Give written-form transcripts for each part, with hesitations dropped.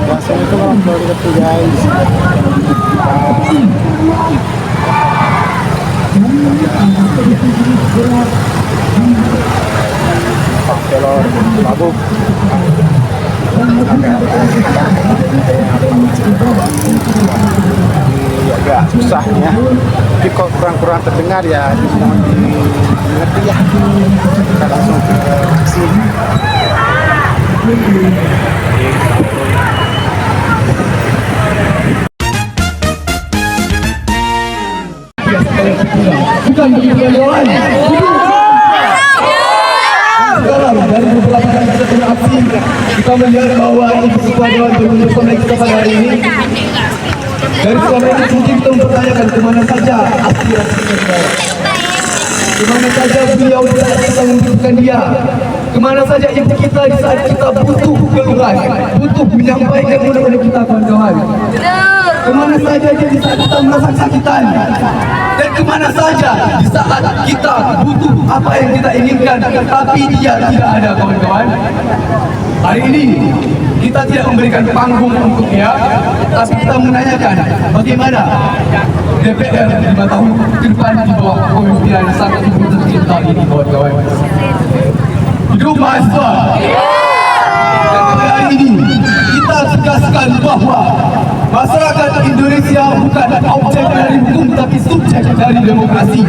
Assalamualaikum warahmatullahi wabarakatuh guys. Telur mabuk agak susah ya, tapi kok kurang-kurang terdengar ya, mohon dimengerti ya. Kita langsung ke sini. Bukan begitu kawan. Sekarang dari beberapa kali kita beraksi, kita melihat bahwa ini sebuah dewan berunjuk sampai kita pada hari ini. Dari selama ini mungkin kita mempertanyakan kemana saja aspirasi kita, kemana saja beliau di saat kita membutuhkan dia, kemana saja ibu kita di saat kita butuh keluhan, butuh menyampaikan mudah-mudahan kita kawan-kawan. Kemana saja dia di saat kita merasa kesakitan, dan kemana saja di saat kita butuh apa yang kita inginkan, tapi dia tidak ada kawan-kawan. Hari ini kita tidak memberikan panggung untuk dia, tapi kita menanyakan bagaimana DPR 5 tahun ke depan di bawah kepemimpinan sangat ibu tercinta ini kawan-kawan. Hidup mahasiswa. Dan pada hari ini kita tegaskan bahwa masyarakat Indonesia bukan objek dari hukum tapi subjek dari demokrasi.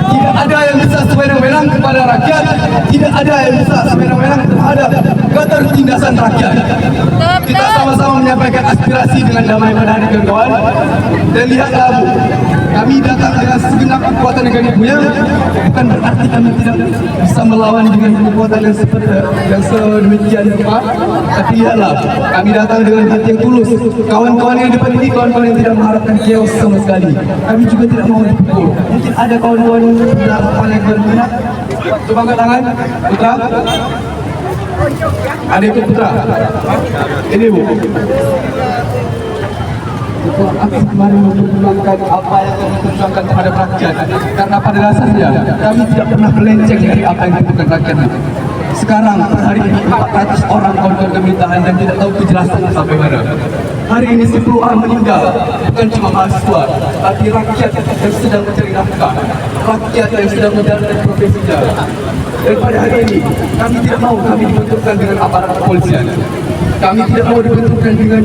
Tidak ada yang bisa sewenang-wenang kepada rakyat, tidak ada yang bisa sewenang-wenang terhadap ketertindasan rakyat. Kita sama-sama menyampaikan aspirasi dengan damai pada hari kawan. Dan lihatlah, kami datang dengan segenap kekuatan yang kami punya, bukan berarti kami tidak bisa melawan dengan kekuatan yang sedemikian rupa. Tapi lihatlah, kami datang dengan hati yang tulus. Kawan-kawan yang depan ini kawan-kawan yang tidak mengharapkan chaos sama sekali. Kami juga tidak mau dipukul. Mungkin ada kawan-kawan yang paling berminat. Coba angkat tangan, Putra. Ada itu Putra. Ini Bu. Kami kemarin memperjuangkan apa yang kami perjuangkan terhadap rakyat. Karena pada dasarnya kami tidak pernah melenceng dari apa yang dibutuhkan rakyat. Sekarang per hari ini 400 orang kawan-kawan kami ditahan dan tidak tahu kejelasan sampai mana. Hari ini 10 orang meninggal, bukan cuma mahasiswa, tapi rakyat yang sedang mencari nafkah, rakyat yang sedang menjalankan profesinya. Dan pada hari ini kami tidak mau kami dibentukkan dengan aparat kepolisian. Kami tidak mau dibentukkan dengan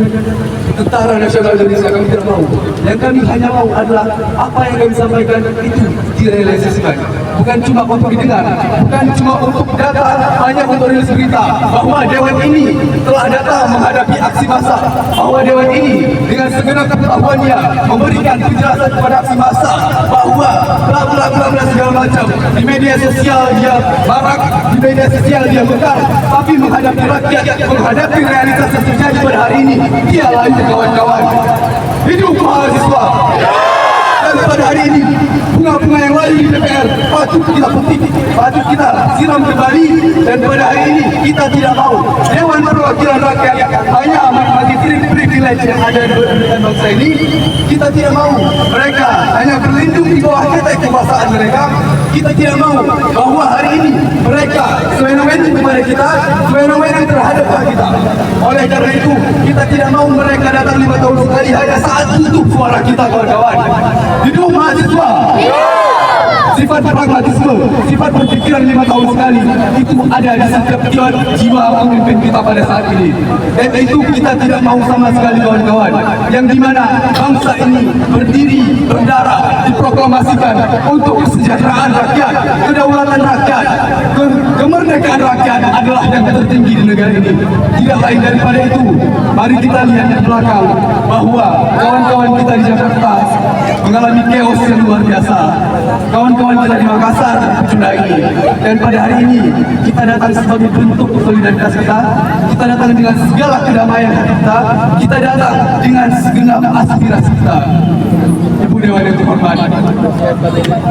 Tentara Nasional Indonesia, kami tidak mau. Yang kami hanya mau adalah apa yang kami sampaikan itu direalisasikan. Bukan cuma untuk didengar, bukan cuma untuk data, hanya untuk rilis berita bahwa dewan ini telah datang menghadapi aksi massa, bahwa dewan ini dengan segenap kepengetahuannya memberikan penjelasan kepada aksi massa bahwa bla bla bla bla segala macam. Di media sosial dia marak, di media sosial dia bekal, tapi menghadapi rakyat, menghadapi realitas yang terjadi pada hari ini, dia lain kawan-kawan. Hidup mahasiswa. Dan pada hari ini bunga-bunga yang lain di DPR patut kita petik, patut kita siram kembali. Dan pada hari ini kita tidak mau Dewan Perwakilan Rakyat hanya menikmati privilege yang ada di bangsa ini. Kita tidak mau mereka hanya berlindung di bawah ketek kekuasaan mereka. Kita tidak mau bahwa hari ini mereka sewenang-wenang kepada kita, sewenang-wenang terhadap kita. Oleh karena itu kita tidak mau mereka datang 5 tahun sekali hanya saat butuh suara kita kawan-kawan. Hidup mahasiswa. Sifat pragmatisme, sifat berpikiran 5 tahun sekali itu ada di setiap jiwa pemimpin kita pada saat ini. Dan itu kita tidak mau sama sekali kawan-kawan. Yang dimana bangsa ini berdiri, berdarah, diproklamasikan untuk kesejahteraan rakyat, kedaulatan rakyat, kemerdekaan rakyat adalah yang tertinggi di negara ini. Tidak lain daripada itu. Mari kita lihat di belakang bahwa kawan-kawan kita di Jakarta mengalami chaos yang luar biasa. Kawan-kawan kita di Makassar ini. Dan pada hari ini kita datang sebagai bentuk solidaritas kita. Kita datang dengan segala kedamaian kita datang dengan segenap aspirasi kita. Ibu Dewan yang terhormat,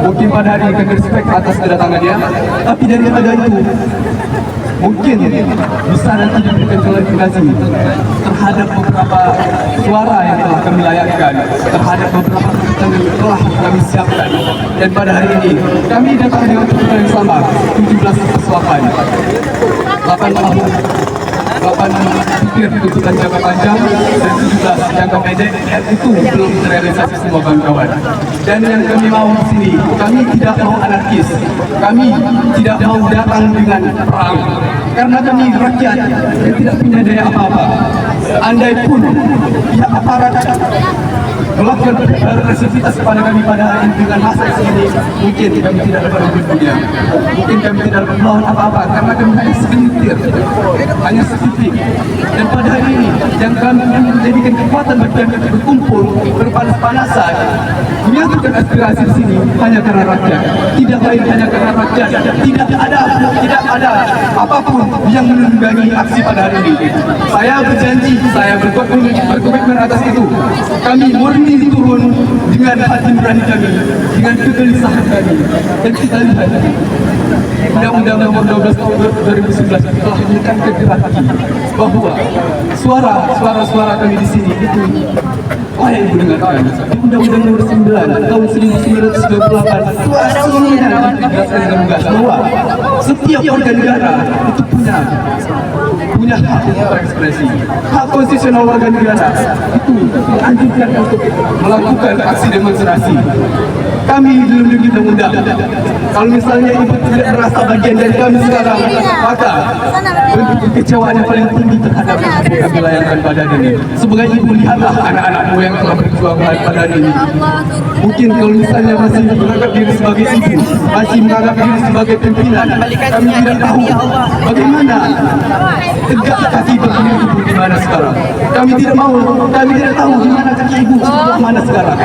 mungkin pada hari ini kami respect atas kedatangannya, tapi daripada itu mungkin bisa nanti diberikan klarifikasi terhadap beberapa suara yang telah kami layangkan, terhadap beberapa yang telah kami siapkan. Dan pada hari ini kami datang dengan tuntutan yang sama, 17 persuapan 8 tahun 8 pikir tuntutan jangka panjang dan 17 jangka pendek itu belum terrealisasi semua kawan-kawan. Dan yang kami mau di sini, kami tidak mau anarkis, kami tidak mau datang dengan perang, karena kami rakyat yang tidak punya daya apa-apa. Andai pun pihak aparat melakukan represivitas kepada kami pada hari ini dengan masa ini, mungkin kami tidak dapat berbunya, mungkin kami tidak dapat melawan apa-apa karena kami hanya segelintir, hanya sedikit. Dan pada hari ini yang kami menjadikan kekuatan bagi kami berkumpul berpanas-panasan menyatukan aspirasi di sini hanya karena rakyat, tidak lain hanya karena rakyat. Tidak ada apapun yang menunggangi aksi pada hari ini. Saya berjanji, saya berkomitmen atas itu. Kami murni turun dengan hati nurani kami, dengan kegelisahan kami. Dan kita lihat Undang-Undang Nomor 12 Tahun 2011 telah menekankan ke hati bahwa suara kami di sini itu layak didengarkan. Undang-Undang Nomor 9 Tahun 1998 suaranya ditegaskan dengan lugas bahwa setiap warga negara itu punya hak untuk berekspresi. Hak konstitusional warga negara itu dianjurkan untuk melakukan aksi demonstrasi. Kami dilindungi undang-undang. Kalau misalnya ibu tidak merasa bagian dari kami sekarang, maka bentuk kekecewaan yang paling tinggi terhadap kami layangkan pada hari ini. Sebagai ibu, lihatlah anak-anakmu yang telah berjuang pada hari ini. Mungkin kalau misalnya masih menganggap diri sebagai ibu, masih menganggap diri sebagai pimpinan, kami tidak tahu bagaimana tegak kaki berdiri ibu di mana sekarang. Kami tidak tahu di mana kaki ibu sebelah mana sekarang.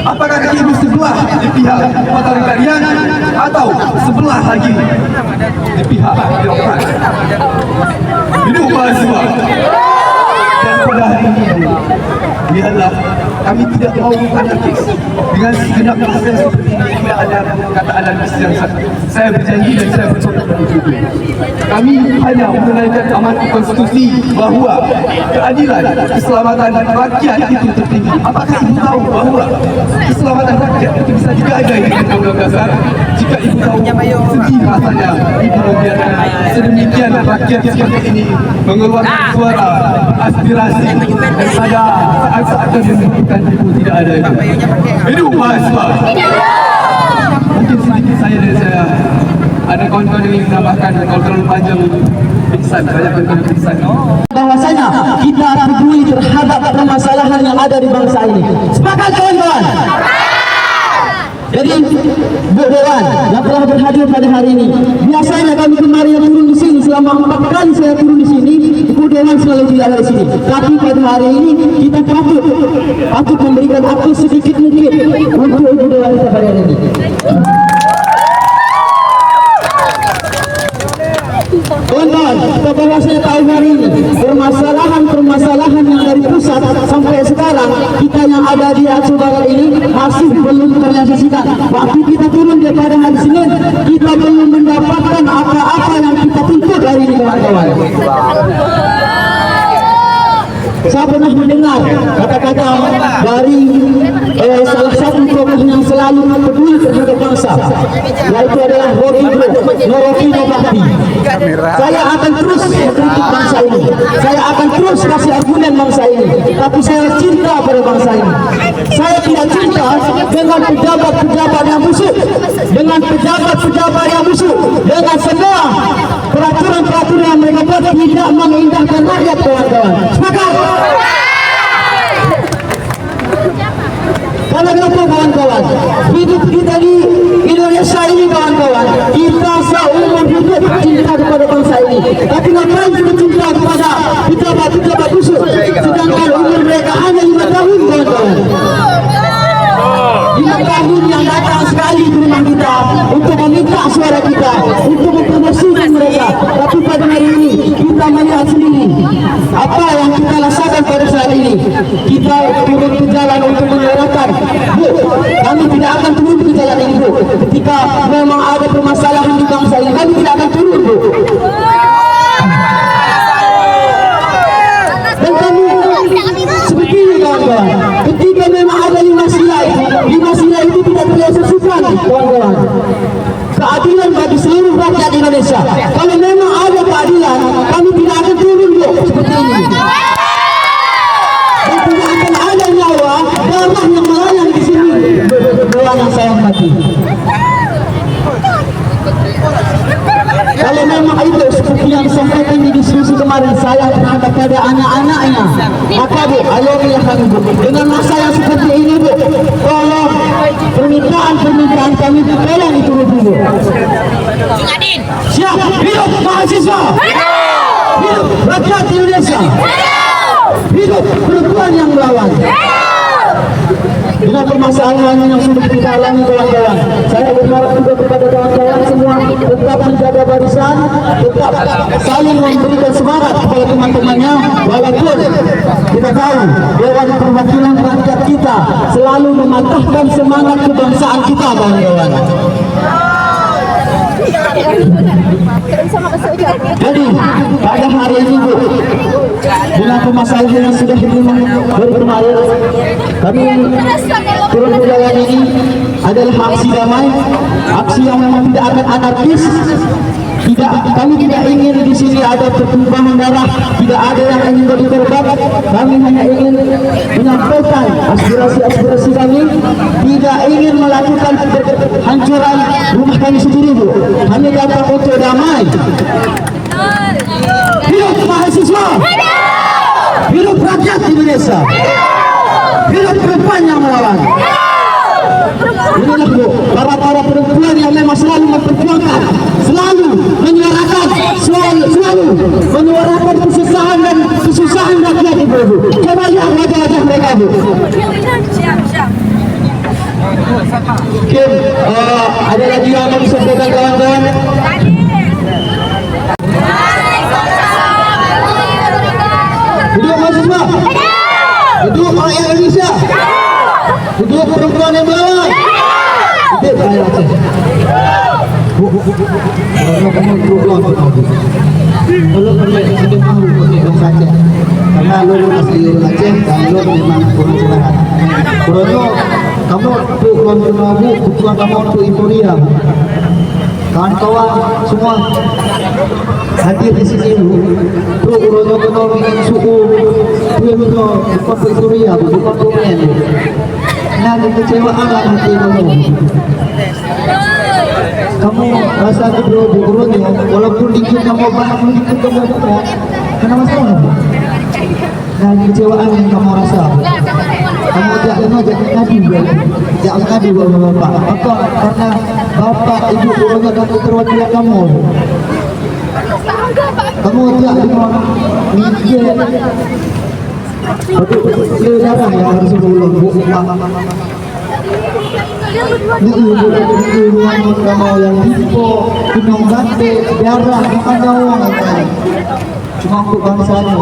Apakah kaki ibu sebelah di pihak otoritarian atau sebelah lagi di pihak demokrat? Hidup mahasiswa. Dan pada hari ini, lihatlah, kami tidak mau anarkis. Dengan segenap bahasa yang seperti ini, tidak ada kata anarkis yang saya berjanji dan saya berkomitmen itu. Kami hanya menunaikan amanat konstitusi bahwa keadilan, keselamatan rakyat itu tertinggi. Apakah ibu tahu bahwa keselamatan rakyat itu bisa digagai dengan undang-undang dasar? Jika ibu tahu sedih rasanya ibu membiarkan sedemikian rakyat seperti ini mengeluarkan suara aspirasi dan pada saat-saat yang membutuhkan ibu tidak ada itu. Hidup mahasiswa. Mungkin sedikit saya dari saya. Ada kawan-kawan yang ingin menambahkan, kalau terlalu panjang pingsan, banyak kawan pingsan. Bahwasanya kita peduli terhadap permasalahan yang ada di bangsa ini. Sepakat kawan-kawan? Jadi Bu Dewan yang telah berhadir pada hari ini, biasanya kami kemarin yang turun di sini selama 4 kali saya turun di sini, Bu Dewan selalu tidak ada di sini. Tapi pada hari ini kita patut memberikan waktu sedikit mungkin untuk Bu Dewan kita pada hari ini. Kawan-kawan, kita bahasnya tahun hari ini permasalahan yang dari pusat sampai sekarang kita yang ada di Aceh Barat ini masih belum terrealisasikan. Waktu kita turun daripada hari Senin, kita belum mendapatkan apa-apa yang kita tuntut hari ini, kawan-kawan. Saya pernah mendengar kata-kata dari salah satu tokoh yang selalu peduli terhadap bangsa, yaitu adalah Norofi Nobakti. Saya akan terus mengkritik bangsa ini, saya akan terus kasih argumen bangsa ini, tapi saya cinta pada bangsa ini. Saya tidak cinta dengan pejabat-pejabat yang busuk, dengan pejabat-pejabat yang busuk, dengan semua peraturan-peraturan yang mereka buat tidak mengindahkan rakyat, kawan-kawan. Sepakat? Karena itu kawan-kawan, hidup kita di Indonesia ini, kawan-kawan, kita seumur hidup cinta kepada bangsa ini. Tapi ngapain kita cinta kepada pejabat-pejabat busuk, sedangkan umur mereka hanya 5 tahun, kawan-kawan. 5 tahun yang datang sekali ke rumah kita untuk meminta suara kita, untuk mempromosikan mereka. Tapi pada hari ini kita melihat sendiri apa yang kita rasakan pada saat ini. Kita turun ke jalan untuk menyuarakan, Bu, kami tidak akan turun ke jalan ini, Bu. Ketika memang ada permasalahan di bangsa ini, kami tidak akan turun, Bu. Dan kami seperti ini, kawan-kawan. Ketika memang ada 5 sila itu tidak terrealisasikan, kawan-kawan. Keadilan bagi seluruh rakyat Indonesia. Kalau memang ada keadilan, kami tidak akan turun di Kalau memang itu seperti yang disampaikan di diskusi kemarin saya terhadap pada anak-anaknya, maka Bu, ayolah kami Bu, dengan masa yang seperti ini Bu, tolong permintaan kami itu tolong dituruti Bu. Siap, hidup mahasiswa, hidup rakyat Indonesia, hidup perempuan yang melawan. Dengan permasalahan yang sudah kita alami kawan-kawan, saya berharap juga kepada kawan-kawan semua tetap menjaga barisan, tetap saling memberikan semangat kepada teman-temannya, walaupun kita tahu Dewan Perwakilan Rakyat kita selalu mematahkan semangat kebangsaan kita kawan-kawan. Jadi pada hari ini Bu, dengan permasalahan yang sudah ditemui dari kemarin, kami turun ke jalan ini adalah aksi damai, aksi yang memang tidak akan anarkis. Kami tidak ingin di sini ada pertumpahan darah, tidak ada yang ingin jadi korban. Kami hanya ingin menyampaikan aspirasi kami, tidak ingin melakukan hancuran rumah kami sendiri Bu. Kami datang untuk damai. Hidup mahasiswa, hidup rakyat Indonesia, hidup perempuan yang melawan. Inilah Bu, para perempuan yang memang selalu memperjuangkan, selalu menyuarakan, selalu menyuarakan kesusahan rakyat Ibu. Coba lihat wajah-wajah mereka Bu. Mungkin ada lagi yang mau disampaikan kawan-kawan? Hidup mahasiswa, hidup rakyat Indonesia, hidup perempuan yang melawan. Hidup rakyat Aceh. Kalau kamu berubah kalau kalian sudah mahu untuk saja, karena lo asli Aceh dan lo memang kurang semangat. Kalau kamu untuk mengenal bukan kamu untuk euforia. Kawan-kawan semua hadir di sini untuk urusan ekonomi dan suku, bukan euforia, bukan komen. Nah, kekecewaan lah hati kamu. Kamu rasa keberulangan, walaupun dikit kamu banyak, dikit kamu banyak, kenapa masalah? Dan kecewaan yang kamu rasa, kamu jangan ngadu sama bapak. Apa? Karena bapak, ibu, keluarga dan perwakilan kamu. Kamu jangan mikir. Betul darah yang harus berulang Ibu kamu yang hipo, gunung bante, darah, bukan jauh. Cuma untuk bangsanya.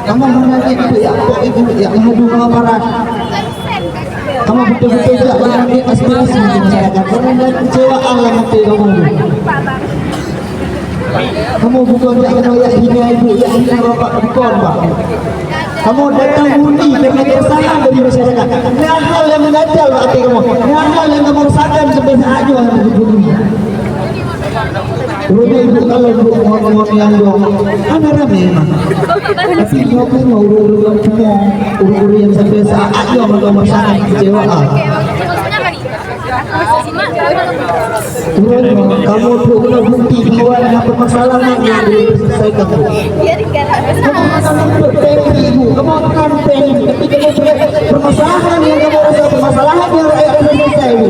Kamu menanti itu ya, ibu yang ngadu sama para. Kamu betul-betul tidak menanti aspirasi masyarakat. Karena kecewaan lah nanti kamu. Kamu bukan yang menolak hina ibu, yang hina bapak, bukan Pak. Kamu datang murni karena keresahan dari masyarakat. Ini hal yang menajal hati kamu. Ini hal yang kamu rasakan sampai saat ini yang berbunyi. Kemudian ibu kalau ibu ngomong yang dong, ada rame memang. Tapi ibu mau urus semua, urus yang sampai saat ini yang masyarakat kecewaan. Kamu perlu bukti bahwa ada permasalahan yang diselesaikan. Kamu akan bertemu ibu, kamu akan pengen, tapi kamu permasalahan yang kamu rasa permasalahan yang rakyat selesai ibu.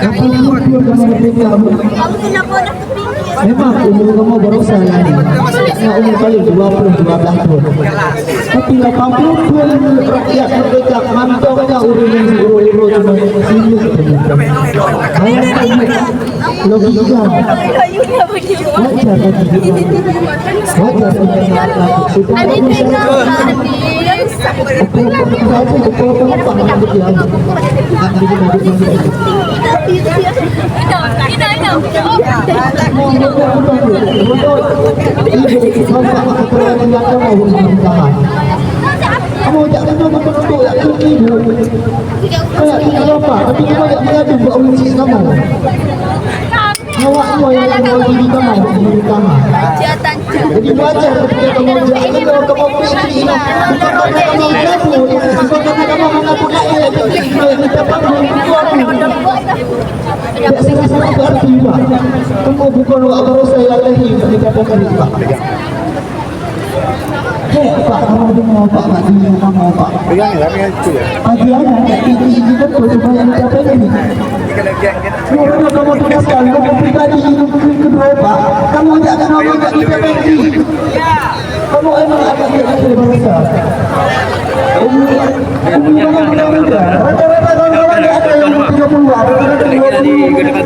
Kamu berpikir memang umur kamu baru salah ni. Umur kali 20 tahun. Tapi 80 pun rakyat mereka mantapnya urus urus sini. Logika. Kamu jangan betul-betul yang ibu. Kayak tidak apa, tapi kamu tidak mengadu buat urusan kamu. Awak semua yang mau diri kamu di kamar. Jadi wajar ketika kamu jangan kamu pilih. Bukan karena kamu mengaku, bukan karena kamu mengaku rakyat. Kita panggung itu. sangat-sangat berarti Pak. Kamu bukan wa saya lagi dikatakan itu Pak. Pak, kamu mau Pak, Pak, mau Pak. Pegang itu ya. Pagi aja, ini kan coba yang capek ini. Kalau kamu tugaskan, kamu pribadi hidup kedua Pak, kamu tidak akan mau tidak bisa pergi. Kamu emang akan tidak berbahasa. Rata-rata kawan-kawan tidak ada yang 30-an, rata-rata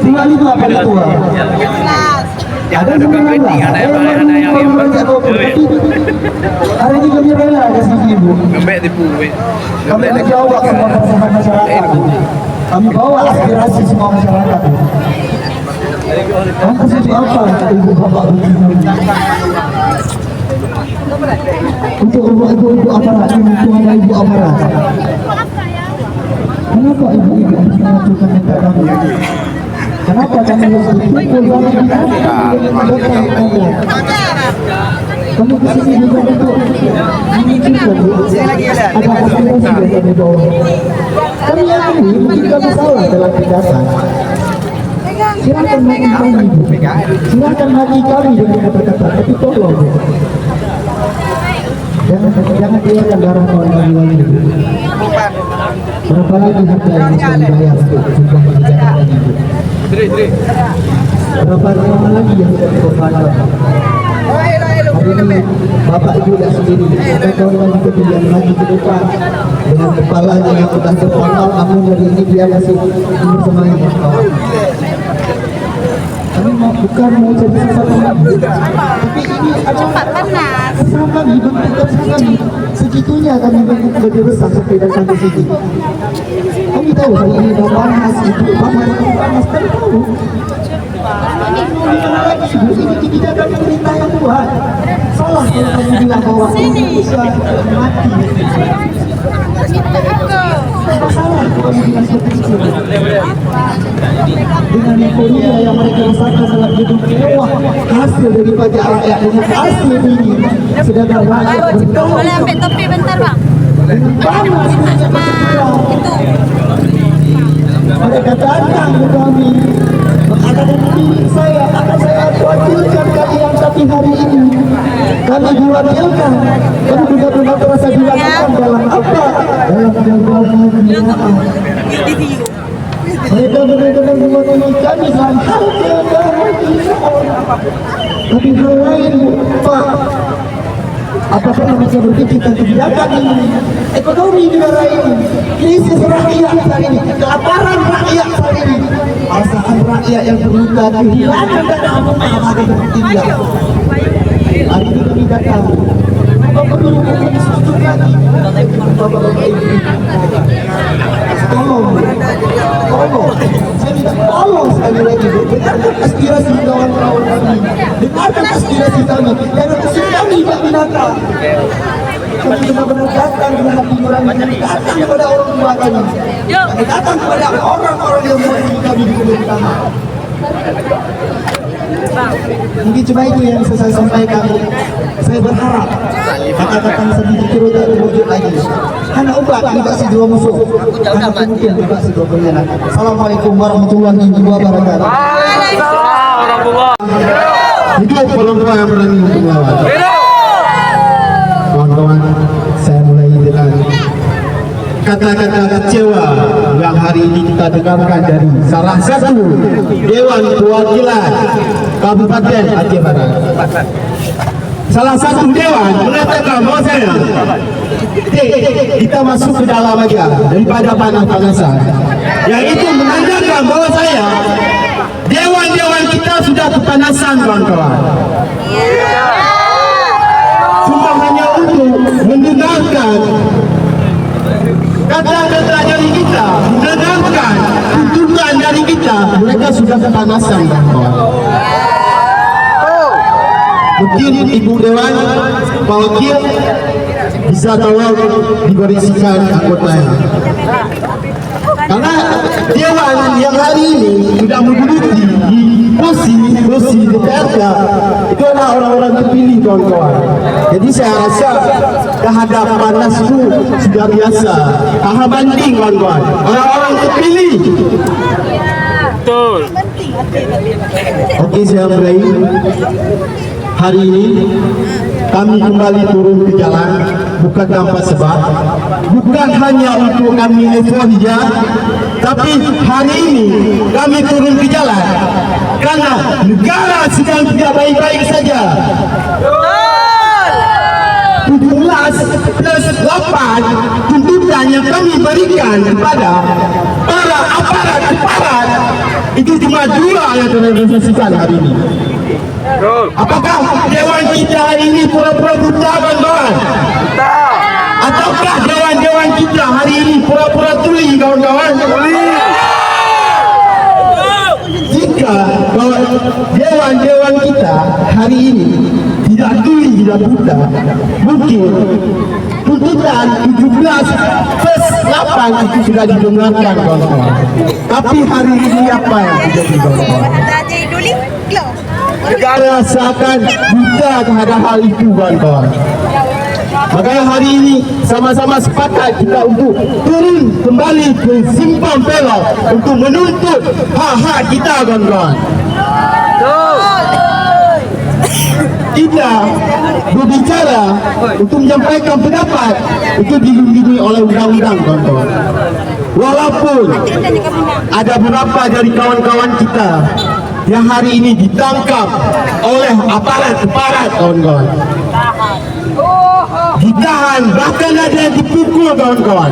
25 pada tua. Ada yang 19, ada yang hari ini kami rela ada sini ibu. Kami bawa semua persoalan masyarakat. Kami bawa aspirasi semua masyarakat. Lantas itu apa ibu bapak untuk ibu-ibu aparat, untuk ibu aparat. Kenapa ibu-ibu harus mengajukan minta kami? Kenapa kami harus dipukul kamu kesini juga untuk menunjukkan ada aspirasi yang kami bawa. Kami yakini mungkin kami salah dalam tindakan. Silakan maki kami, silakan maki kami dengan kata-kata, tapi tolong jangan biarkan darah wangi-wangi. Berapa lagi harga yang bisa dibayar untuk jumlah kebijakan ini? Berapa lama lagi yang bisa dikorbankan? Hari ini Bapak Ibu tidak sendiri, ada kawan juga pilihan lagi ke depan dengan kepalanya yang sudah terpangkal, namun hari ini dia masih bersama yang kawan. Kami bukan mau jadi sesuatu tapi ini adalah usaha kami, bentuk usaha kami. Segitunya kami lebih besar sampai sampai sini. Kami tahu hari ini panas, ibu panas, kami tahu. Ini kebijakan pemerintah yang buat. Salah kalau kamu bilang bahwa Indonesia mati. Salah kalau kamu bilang seperti itu. Dengan euforia yang mereka rasakan dalam hidup mewah, hasil dari pajak rakyat dengan hasil ini, sedangkan rakyat bertahun. Boleh ambil topi bentar bang? Panas mereka datang ke kami mengatakan diri saya akan saya wakilkan kalian, tapi hari ini kami diwakilkan, kami benar-benar terasa diwakilkan dalam apa? Dalam kebahagiaan. Mereka benar-benar mewakili kami dalam hal kebahagiaan. Tapi hal lain Pak, apa pernah bisa berpikir tentang kebijakan ini, ekonomi negara ini, krisis rakyat saat ini, kelaparan rakyat saat ini, perasaan rakyat yang terluka, kehilangan dana amanah akan bertindak. Hari ini kami datang, Bapak perlu setuju lagi, Bapak-bapak Ibu. Tolong, saya minta tolong sekali lagi, dengarkan aspirasi kawan-kawan kami, dengarkan aspirasi kami, jangan usir kami Pak Pinaka. Kami benar-benar datang dengan hati nurani, kami datang kepada orang tua kami, kami datang kepada orang-orang yang mewakili kami di pemerintahan. Mungkin cuma itu yang bisa saya sampaikan. Saya berharap kata-kata sedikit terus terwujud lagi. Karena ubah tidak si dua musuh. Karena kemudian tidak si dua berjalan. Assalamualaikum warahmatullahi wabarakatuh. Hidup perempuan yang berani untuk melawan. Kawan-kawan, saya mulai dengan kata-kata kecewa yang hari ini kita dengarkan dari salah satu Dewan Perwakilan Kabupaten Aceh Barat. Salah satu dewan mengatakan bahwa saya, kita masuk ke dalam aja daripada panas-panasan. Yang itu menandakan bahwa saya, dewan-dewan kita sudah kepanasan kawan-kawan. Cuma hanya untuk mendengarkan kata-kata dari kita, mendengarkan tuntutan dari kita, mereka sudah kepanasan kawan-kawan. Mungkin Ibu Dewan, Pak Wakil bisa tolong diberisikan anggotanya. Karena Dewan yang hari ini sudah menduduki kursi DPRD itu adalah orang-orang terpilih kawan-kawan. Jadi saya rasa kehadapan itu sudah biasa. Tahan banding kawan-kawan. Orang-orang terpilih Betul. Okey, saya mulai. Hari ini kami kembali turun ke jalan bukan tanpa sebab, bukan hanya untuk kami euforia, tapi hari ini kami turun ke jalan karena negara sedang tidak baik-baik saja. 17 plus 8 tuntutan yang kami berikan kepada para aparat itu cuma 2 yang terrealisasikan hari ini. Apakah dewan kita hari ini pura-pura buta, kawan-kawan? Ataukah dewan-dewan kita hari ini pura-pura tuli, kawan-kawan? Jika dewan-dewan kita hari ini tidak tuli, tidak buta, mungkin tuntutan 17 plus 8 itu sudah didengarkan, kawan-kawan. Tapi hari ini apa yang terjadi, kawan-kawan? Negara seakan buta terhadap hal itu, kawan-kawan. Makanya hari ini sama-sama sepakat kita untuk turun kembali ke simpang perak untuk menuntut hak-hak kita, kawan-kawan. Kita berbicara untuk menyampaikan pendapat itu dilindungi oleh undang-undang, kawan-kawan. Walaupun ada beberapa dari kawan-kawan kita yang hari ini ditangkap oleh aparat, kawan-kawan, ditahan, bahkan ada yang dipukul, kawan-kawan.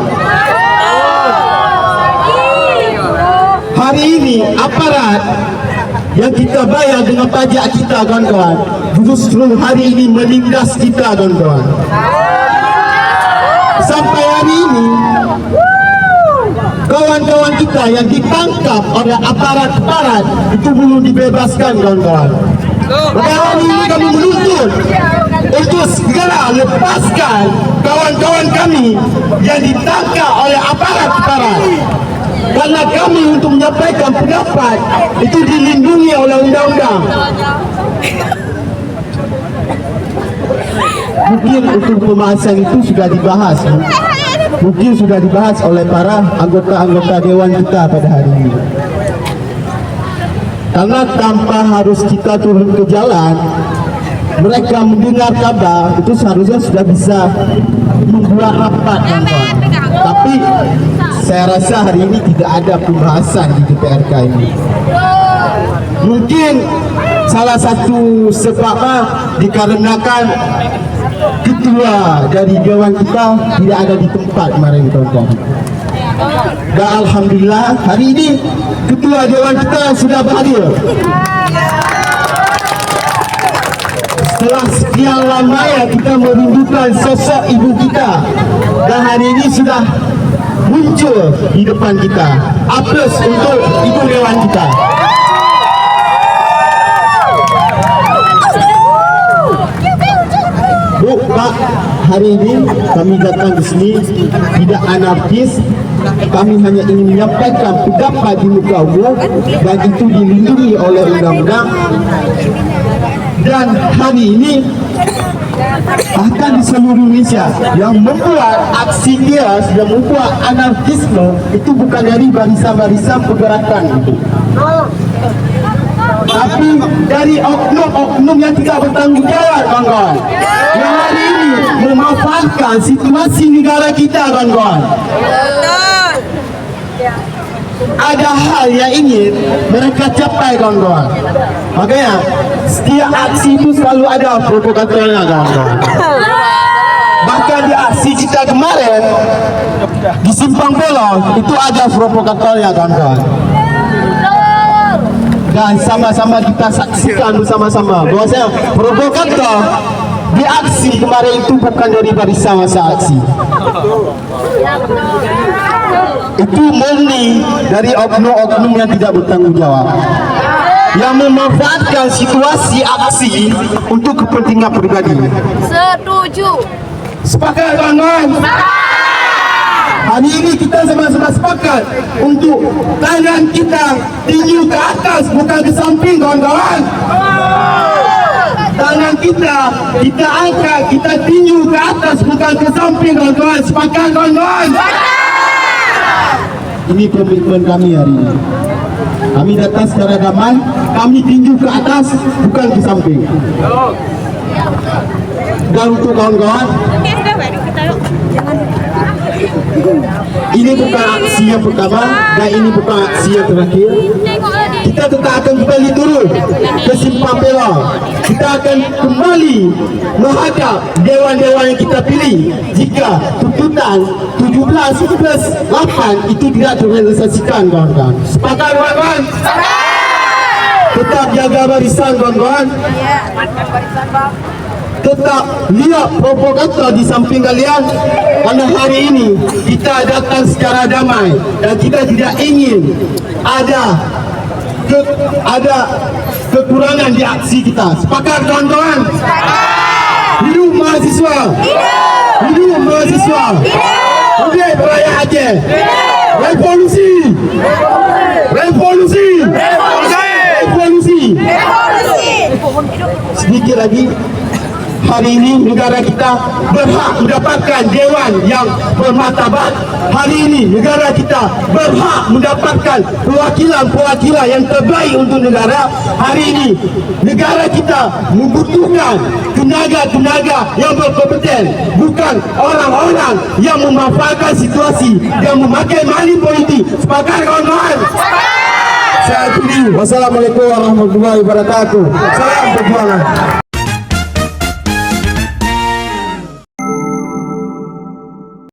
Hari ini aparat yang kita bayar dengan pajak kita, kawan-kawan, justru hari ini menindas kita, kawan-kawan. Sampai hari ini kawan-kawan kita yang ditangkap oleh aparat itu belum dibebaskan, kawan-kawan. Maka hari ini kami menuntut untuk segera lepaskan kawan-kawan kami yang ditangkap oleh aparat. Karena kami untuk menyampaikan pendapat itu dilindungi oleh undang-undang. Mungkin untuk pembahasan itu sudah dibahas, mungkin sudah dibahas oleh para anggota-anggota dewan kita pada hari ini. Karena tanpa harus kita turun ke jalan, mereka mendengar kabar itu seharusnya sudah bisa membuat rapat, kawan-kawan. Tapi saya rasa hari ini tidak ada pembahasan di DPRK ini. Mungkin salah satu sebabnya dikarenakan ketua dari dewan kita tidak ada di tempat kemarin, kawan-kawan. Dan alhamdulillah hari ini ketua dewan kita sudah hadir. Setelah sekian lama ya kita merindukan sosok ibu kita, dan hari ini sudah muncul di depan kita. Aplaus untuk ibu dewan kita. Bu, Pak, hari ini kami datang di sini tidak anarkis. Kami hanya ingin menyampaikan pendapat di muka umum dan itu dilindungi oleh undang-undang. Dan hari ini bahkan di seluruh Indonesia yang membuat aksi dia, yang membuat anarkisme itu bukan dari barisan-barisan pergerakan itu, tapi dari oknum-oknum yang tidak bertanggung jawab, kawan-kawan, yang hari ini memanfaatkan situasi negara kita, kawan-kawan. Ada hal yang ingin mereka capai, kawan-kawan. Makanya setiap aksi itu selalu ada provokatornya, kawan-kawan. Bahkan di aksi kita kemarin di Simpang Bolong itu ada provokatornya, kawan-kawan. Dan sama-sama kita saksikan bersama-sama bahwasanya provokator di aksi kemarin itu bukan dari barisan masa aksi. Itu murni dari oknum-oknum yang tidak bertanggung jawab, yang memanfaatkan situasi aksi untuk kepentingan pribadi. Setuju. Sepakat, kawan-kawan? Hari ini kita sama-sama sepakat untuk tangan kita tinju ke atas, bukan ke samping, kawan-kawan. Tangan kita angkat, kita tinju ke atas, bukan ke samping, kawan-kawan. Sepakat, kawan-kawan? Ini komitmen kami hari ini. Kami datang secara damai, kami tinju ke atas, bukan ke samping. Dan untuk kawan-kawan, ini bukan aksi yang pertama dan ini bukan aksi yang terakhir. Kita tetap akan kembali turun ke Simpang Perak. Kita akan kembali menghadap dewan-dewan yang kita pilih jika tuntutan 17/8 itu tidak terrealisasikan, kawan-kawan. Sepakat, kawan-kawan? Tetap jaga barisan, kawan-kawan. Tetap lihat propaganda di samping kalian, karena hari ini kita datang secara damai dan kita tidak ingin ada kekurangan di aksi kita. Sepakat, kawan-kawan? Hidup mahasiswa! Hidup mahasiswa! Hidup Raya Aceh! Revolusi! Revolusi! Revolusi! Sedikit lagi, hari ini negara kita berhak mendapatkan dewan yang bermartabat. Hari ini negara kita berhak mendapatkan perwakilan-perwakilan yang terbaik untuk negara. Hari ini negara kita membutuhkan tenaga-tenaga yang berkompeten, bukan orang-orang yang memanfaatkan situasi yang memakai money politik. Sepakat, kawan-kawan? Saya akhiri. Wassalamualaikum warahmatullahi wabarakatuh. Salam perjuangan.